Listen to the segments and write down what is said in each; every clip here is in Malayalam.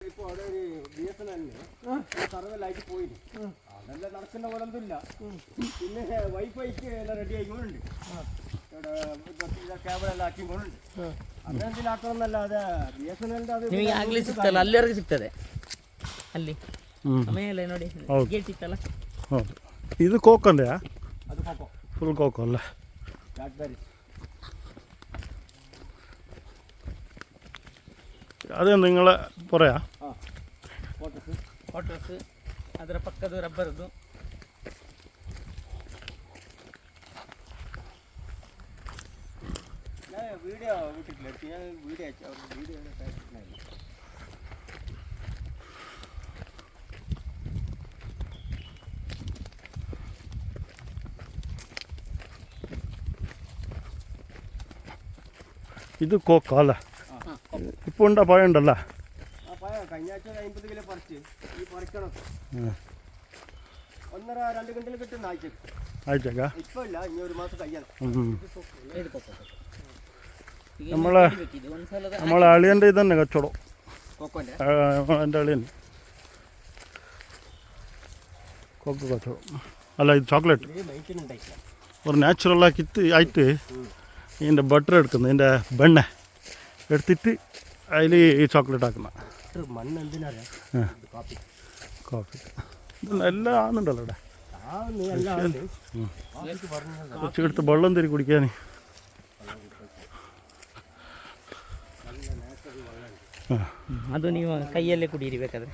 ഇപ്പോൾ അവിടെ ഒരു BSNL സർവലായിട്ട് പോയില്ല, അതെല്ലാം നടക്കുന്ന പോലെ ഒന്നുമില്ല. പിന്നെ വൈഫൈക്ക് എല്ലാം റെഡി ആയിക്കൊണ്ടുണ്ട്, ഇവിടെ ಕೇಬಲ್ ಹಾಕಿಕೊಂಡು ಅದೆಂದಿಲ್ಲ ಹಾಕೋಣಲ್ಲದೆ BSNL ಅದು ನಿಮಗೆ ಆಗಲಿ ಸಿಗ್ತಲ್ಲ, ಅಲ್ಲಿವರೆಗೆ ಸಿಗ್ತದೆ. ಅಲ್ಲಿ ಆಮೇಲೆ ನೋಡಿ ಗೇಟ್ ಇತ್ತಲ್ಲ. ಹೌದು, ಇದು ಕೋಕಂಡೆಯಾ? ಅದು ಕೋಕೋ, ಫುಲ್ ಕೋಕೋ ಅಲ್ಲ. ಬ್ಲಾಕ್ಬೆರಿ ಅದು ನಿങ്ങളെ ಪೊರೆಯಾ? ಹಾಂ, ಕ್ವಾರ್ಟರ್ಸ್, ಅದರ ಪಕ್ಕದ ರಬ್ಬರ್ದು. വീഡിയോ വിട്ടിട്ടില്ല, ഞാൻ വീഡിയോ അയച്ചു, അവർ വീഡിയോ അയച്ചിട്ടുണ്ടായിരുന്നു. ഇത് കോക്കോ അല്ല? ഇപ്പോൾ ഉണ്ടോ? പഴം ഉണ്ടല്ലോ. ആ പഴം കഴിഞ്ഞ ആഴ്ച 50 കിലോ പറിച്ച്, ഈ പറിക്കണം 1.5-2 കിൻഡൽ കിട്ടുന്ന ആഴ്ചക്കാ? ഇപ്പോൾ ഇല്ല, ഇനി ഒരു മാസം കഴിയണം. നമ്മളെ അളിയൻ്റെ ഇത് തന്നെ കച്ചവടം, കോക്കോൻ്റെ. എൻ്റെ അളിയൻ കോക്കോ കച്ചവടം അല്ല, ഇത് ചോക്ലേറ്റ്. ഒരു നാച്ചുറലാക്കിയിട്ട് ആയിട്ട് ഇതിൻ്റെ ബട്ടർ എടുക്കുന്നത്, ഇതിൻ്റെ വെണ്ണ എടുത്തിട്ട് അതിൽ ഈ ചോക്ലേറ്റ് ആക്കുന്ന മണ്ണ് എന്തിനാ കോഫി. ഇതെല്ലാം ആകുന്നുണ്ടല്ലോ ഇവിടെ. കുറച്ചെടുത്ത് വെള്ളം തിരി കുടിക്കാൻ. ಅದು ನೀವು ಕೈಯಲ್ಲೇ ಕುಡೀರಿ ಬೇಕಾದ್ರೆ.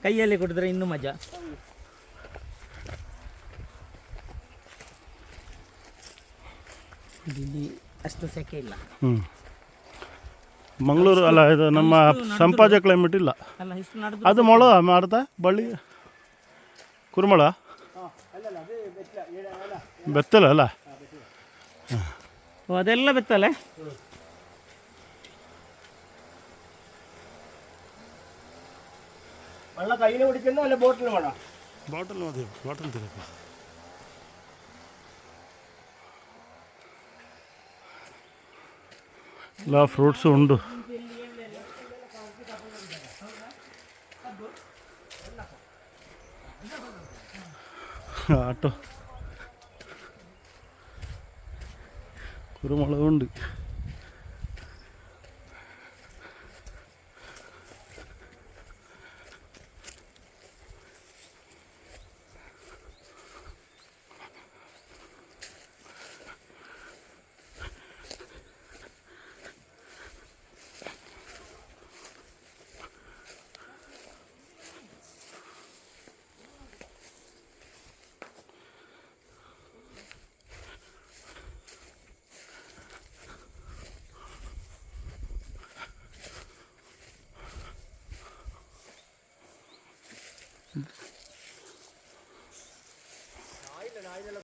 ಕೈಯಲ್ಲೇ ಕುಡಿದ್ರೆ ಇನ್ನೂ ಮಜಾ. ಇಲ್ಲಿ ಅಷ್ಟು ಸೆಕೆ ಇಲ್ಲ. ಮಂಗಳೂರು ಅಲ್ಲ, ಇದು ನಮ್ಮ ಸಂಪಾಜ ಕ್ಲೈಮೇಟ್ ಇಲ್ಲ. ಅಲ್ಲ, ಇಷ್ಟು ನಡೆದು ಅದು ಮೊಳ ಮಾಡ್ತಾ ಬಳ್ಳಿ ಕುರುಮಳ ಬೆತ್ತಲ ಅಲ್ಲ? ಅದೆಲ್ಲ ಬೆತ್ತಲೆ. വെള്ളം കയ്യിൽ കുടിക്കുന്നോ അല്ല ബോട്ടിൽ വേണോ? ബോട്ടിൽ മതി, ബോട്ടിൽ തിരക്കാം. എല്ലാ ഫ്രൂട്ട്സും ഉണ്ട്. ആട്ടോ കുരുമുളകുണ്ട്.